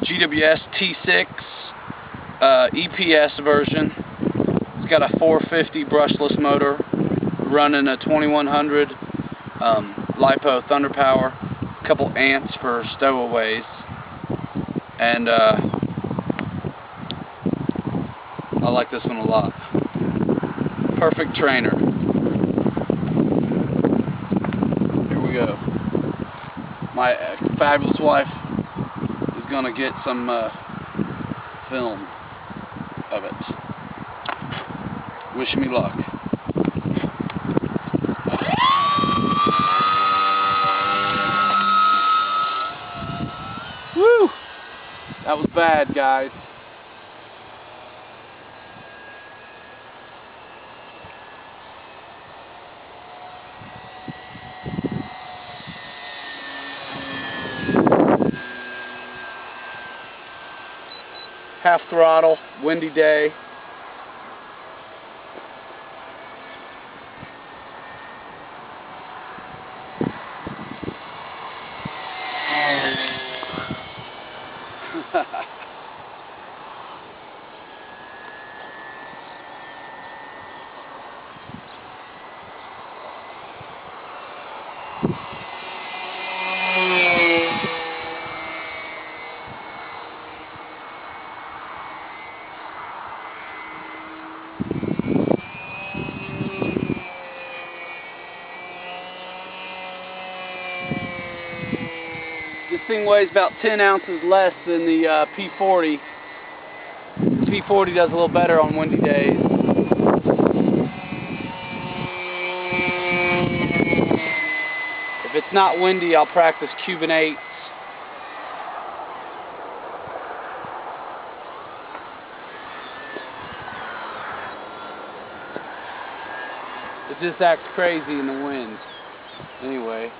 GWS T6 EPS version. It's got a 450 brushless motor running a 2100 lipo thunder power, a couple amps for stowaways, and I like this one a lot. Perfect trainer. Here we go. My fabulous wife is gonna get some film of it. Wish me luck. Woo! That was bad, guys. Half throttle, windy day. This thing weighs about 10 ounces less than the P40. The P40 does a little better on windy days. If it's not windy, I'll practice Cuban 8s. It just acts crazy in the wind. Anyway,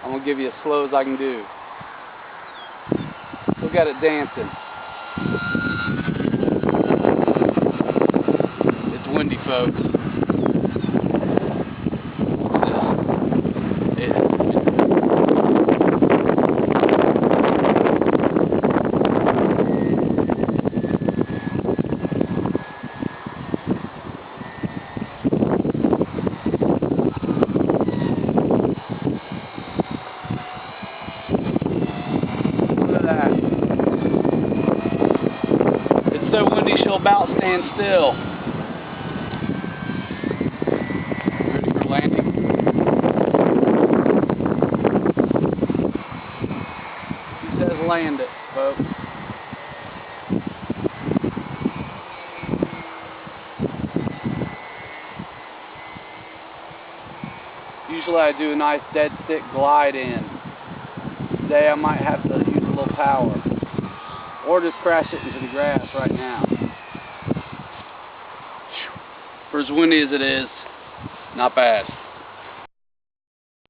I'm gonna give you as slow as I can do. Look at it dancing. It's windy, folks. It's so windy she'll about stand still. Ready for landing? He says land it, folks. Usually I do a nice dead stick glide in. Today I might have to use a little power. Or just crash it into the grass right now. For as windy as it is, not bad.